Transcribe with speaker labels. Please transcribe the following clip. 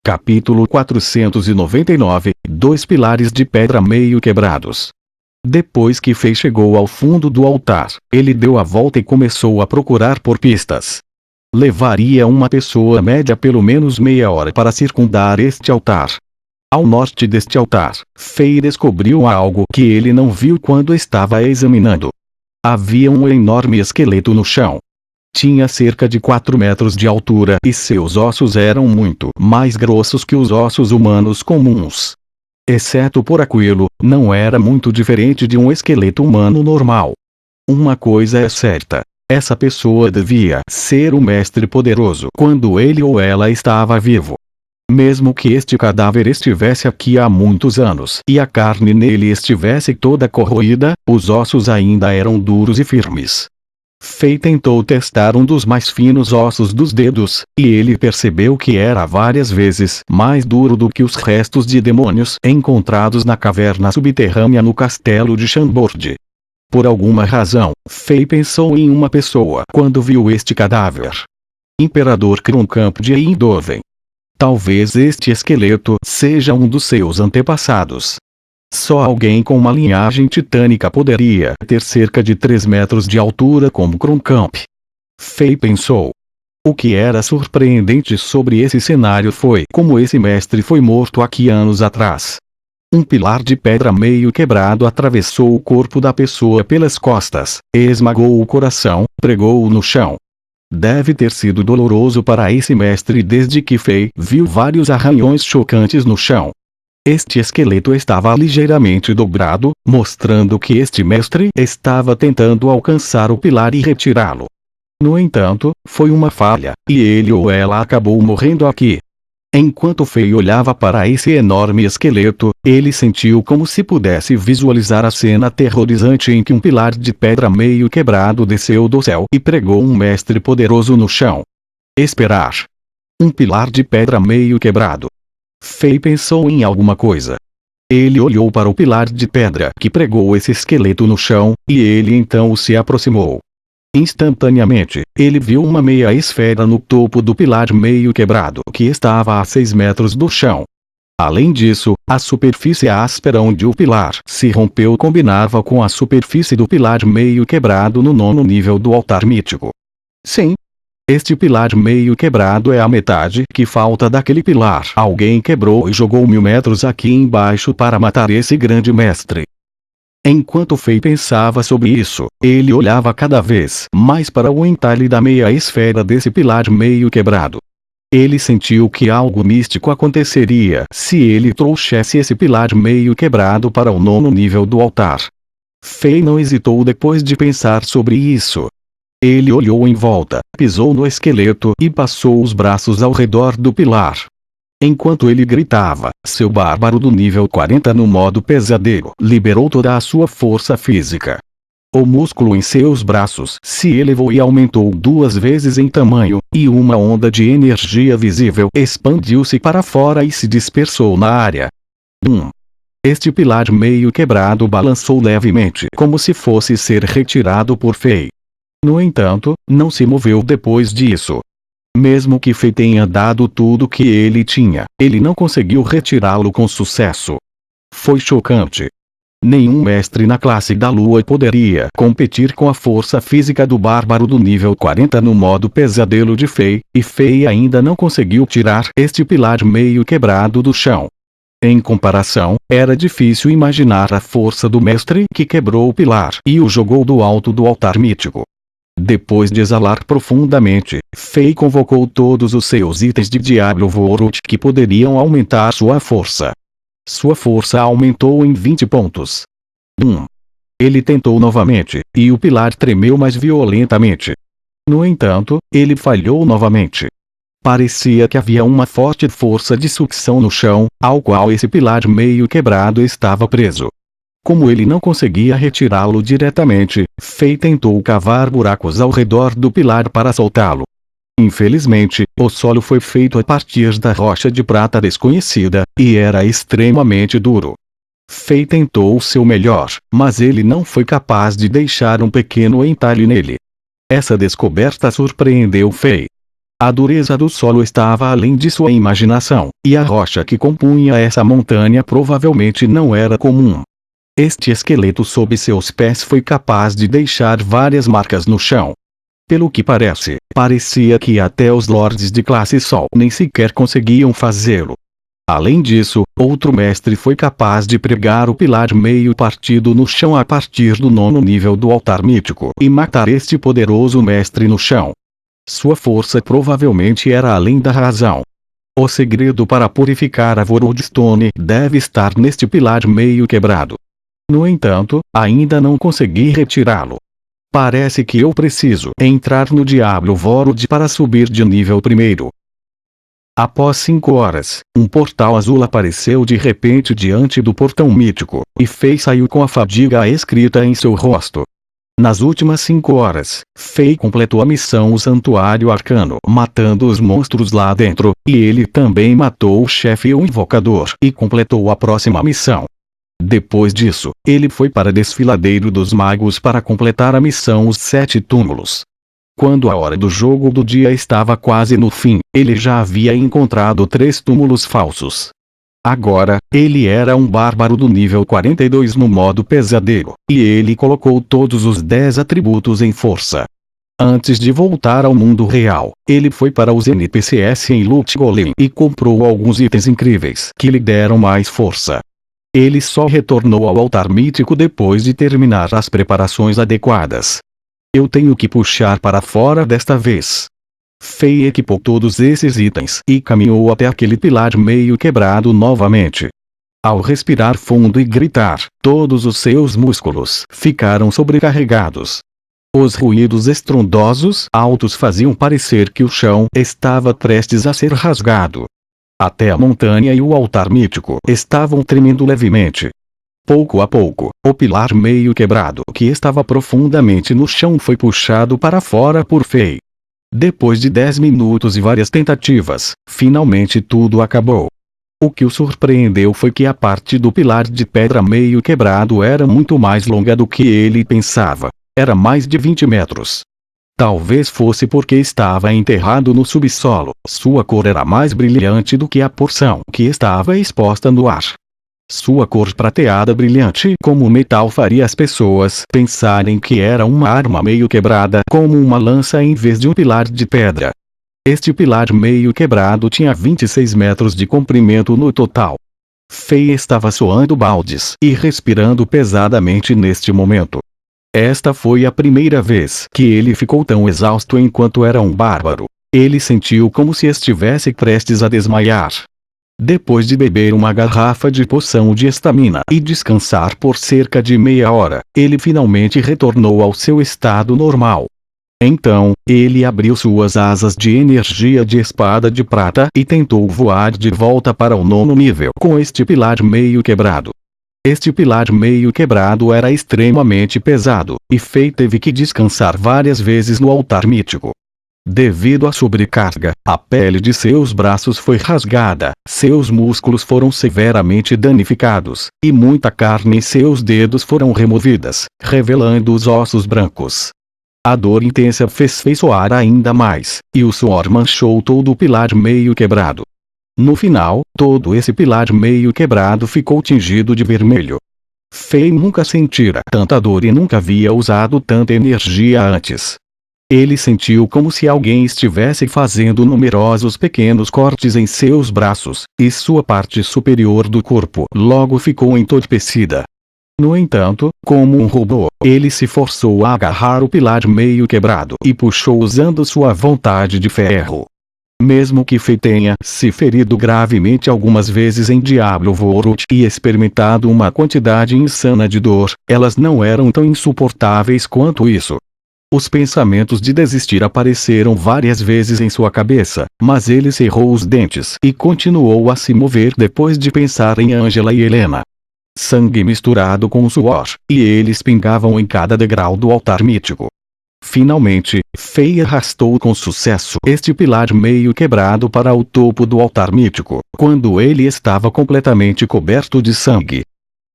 Speaker 1: Capítulo 499 – Dois pilares de pedra meio quebrados. Depois que Fei chegou ao fundo do altar, ele deu a volta e começou a procurar por pistas. Levaria uma pessoa média pelo menos meia hora para circundar este altar. Ao norte deste altar, Fei descobriu algo que ele não viu quando estava examinando. Havia um enorme esqueleto no chão. Tinha cerca de 4 metros de altura e seus ossos eram muito mais grossos que os ossos humanos comuns. Exceto por aquilo, não era muito diferente de um esqueleto humano normal. Uma coisa é certa. Essa pessoa devia ser um mestre poderoso quando ele ou ela estava vivo. Mesmo que este cadáver estivesse aqui há muitos anos e a carne nele estivesse toda corroída, os ossos ainda eram duros e firmes. Fei tentou testar um dos mais finos ossos dos dedos, e ele percebeu que era várias vezes mais duro do que os restos de demônios encontrados na caverna subterrânea no castelo de Chambord. Por alguma razão, Fei pensou em uma pessoa quando viu este cadáver. Imperador Kroncamp de Eindhoven. Talvez este esqueleto seja um dos seus antepassados. Só alguém com uma linhagem titânica poderia ter cerca de 3 metros de altura como Kroncamp. Fei pensou. O que era surpreendente sobre esse cenário foi como esse mestre foi morto aqui anos atrás. Um pilar de pedra meio quebrado atravessou o corpo da pessoa pelas costas, esmagou o coração, pregou-o no chão. Deve ter sido doloroso para esse mestre desde que Fei viu vários arranhões chocantes no chão. Este esqueleto estava ligeiramente dobrado, mostrando que este mestre estava tentando alcançar o pilar e retirá-lo. No entanto, foi uma falha, e ele ou ela acabou morrendo aqui. Enquanto Fei olhava para esse enorme esqueleto, ele sentiu como se pudesse visualizar a cena aterrorizante em que um pilar de pedra meio quebrado desceu do céu e pregou um mestre poderoso no chão. Esperar. Um pilar de pedra meio quebrado. Fei pensou em alguma coisa. Ele olhou para o pilar de pedra que pregou esse esqueleto no chão, e ele então se aproximou. Instantaneamente, ele viu uma meia esfera no topo do pilar meio quebrado que estava a 6 metros do chão. Além disso, a superfície áspera onde o pilar se rompeu combinava com a superfície do pilar meio quebrado no 9º nível do altar mítico. Sim. Este pilar meio quebrado é a metade que falta daquele pilar. Alguém quebrou e jogou 1000 metros aqui embaixo para matar esse grande mestre. Enquanto Fei pensava sobre isso, ele olhava cada vez mais para o entalhe da meia esfera desse pilar meio quebrado. Ele sentiu que algo místico aconteceria se ele trouxesse esse pilar meio quebrado para o 9º nível do altar. Fei não hesitou depois de pensar sobre isso. Ele olhou em volta, pisou no esqueleto e passou os braços ao redor do pilar. Enquanto ele gritava, seu bárbaro do nível 40 no modo pesadelo liberou toda a sua força física. O músculo em seus braços se elevou e aumentou 2 vezes em tamanho, e uma onda de energia visível expandiu-se para fora e se dispersou na área. Este pilar meio quebrado balançou levemente como se fosse ser retirado por Fei. No entanto, não se moveu depois disso. Mesmo que Fei tenha dado tudo que ele tinha, ele não conseguiu retirá-lo com sucesso. Foi chocante. Nenhum mestre na classe da Lua poderia competir com a força física do bárbaro do nível 40 no modo pesadelo de Fei, e Fei ainda não conseguiu tirar este pilar meio quebrado do chão. Em comparação, era difícil imaginar a força do mestre que quebrou o pilar e o jogou do alto do altar mítico. Depois de exalar profundamente, Fei convocou todos os seus itens de Diablo Vorut que poderiam aumentar sua força. Sua força aumentou em 20 pontos. Ele tentou novamente, e o pilar tremeu mais violentamente. No entanto, ele falhou novamente. Parecia que havia uma forte força de sucção no chão, ao qual esse pilar meio quebrado estava preso. Como ele não conseguia retirá-lo diretamente, Fei tentou cavar buracos ao redor do pilar para soltá-lo. Infelizmente, o solo foi feito a partir da rocha de prata desconhecida, e era extremamente duro. Fei tentou o seu melhor, mas ele não foi capaz de deixar um pequeno entalhe nele. Essa descoberta surpreendeu Fei. A dureza do solo estava além de sua imaginação, e a rocha que compunha essa montanha provavelmente não era comum. Este esqueleto sob seus pés foi capaz de deixar várias marcas no chão. Pelo que parecia que até os lordes de classe Sol nem sequer conseguiam fazê-lo. Além disso, outro mestre foi capaz de pregar o pilar meio partido no chão a partir do 9º nível do altar mítico e matar este poderoso mestre no chão. Sua força provavelmente era além da razão. O segredo para purificar a Worldstone deve estar neste pilar meio quebrado. No entanto, ainda não consegui retirá-lo. Parece que eu preciso entrar no Diablo World para subir de nível 1º. Após 5 horas, um portal azul apareceu de repente diante do portão mítico, e Fei saiu com a fadiga escrita em seu rosto. Nas últimas 5 horas, Fei completou a missão O Santuário Arcano, matando os monstros lá dentro, e ele também matou o chefe e o invocador, e completou a próxima missão. Depois disso, ele foi para Desfiladeiro dos Magos para completar a missão Os 7 Túmulos. Quando a hora do jogo do dia estava quase no fim, ele já havia encontrado 3 túmulos falsos. Agora, ele era um bárbaro do nível 42 no modo pesadelo, e ele colocou todos os 10 atributos em força. Antes de voltar ao mundo real, ele foi para os NPCs em Loot Golem e comprou alguns itens incríveis que lhe deram mais força. Ele só retornou ao altar mítico depois de terminar as preparações adequadas. Eu tenho que puxar para fora desta vez. Fei equipou todos esses itens e caminhou até aquele pilar meio quebrado novamente. Ao respirar fundo e gritar, todos os seus músculos ficaram sobrecarregados. Os ruídos estrondosos altos faziam parecer que o chão estava prestes a ser rasgado. Até a montanha e o altar mítico estavam tremendo levemente. Pouco a pouco, o pilar meio quebrado que estava profundamente no chão foi puxado para fora por Fei. Depois de 10 minutos e várias tentativas, finalmente tudo acabou. O que o surpreendeu foi que a parte do pilar de pedra meio quebrado era muito mais longa do que ele pensava. Era mais de 20 metros. Talvez fosse porque estava enterrado no subsolo, sua cor era mais brilhante do que a porção que estava exposta no ar. Sua cor prateada brilhante como metal faria as pessoas pensarem que era uma arma meio quebrada como uma lança em vez de um pilar de pedra. Este pilar meio quebrado tinha 26 metros de comprimento no total. Fei estava soando baldes e respirando pesadamente neste momento. Esta foi a primeira vez que ele ficou tão exausto enquanto era um bárbaro. Ele sentiu como se estivesse prestes a desmaiar. Depois de beber uma garrafa de poção de estamina e descansar por cerca de meia hora, ele finalmente retornou ao seu estado normal. Então, ele abriu suas asas de energia de espada de prata e tentou voar de volta para o 9º nível com este pilar meio quebrado. Este pilar meio quebrado era extremamente pesado, e Fei teve que descansar várias vezes no altar mítico. Devido à sobrecarga, a pele de seus braços foi rasgada, seus músculos foram severamente danificados, e muita carne em seus dedos foram removidas, revelando os ossos brancos. A dor intensa fez Fei suar ainda mais, e o suor manchou todo o pilar meio quebrado. No final, todo esse pilar meio quebrado ficou tingido de vermelho. Fei nunca sentira tanta dor e nunca havia usado tanta energia antes. Ele sentiu como se alguém estivesse fazendo numerosos pequenos cortes em seus braços, e sua parte superior do corpo logo ficou entorpecida. No entanto, como um robô, ele se forçou a agarrar o pilar meio quebrado e puxou usando sua vontade de ferro. Mesmo que Fei tenha se ferido gravemente algumas vezes em Diablo World e experimentado uma quantidade insana de dor, elas não eram tão insuportáveis quanto isso. Os pensamentos de desistir apareceram várias vezes em sua cabeça, mas ele cerrou os dentes e continuou a se mover depois de pensar em Angela e Helena. Sangue misturado com suor, e eles pingavam em cada degrau do altar mítico. Finalmente, Fei arrastou com sucesso este pilar meio quebrado para o topo do altar mítico, quando ele estava completamente coberto de sangue.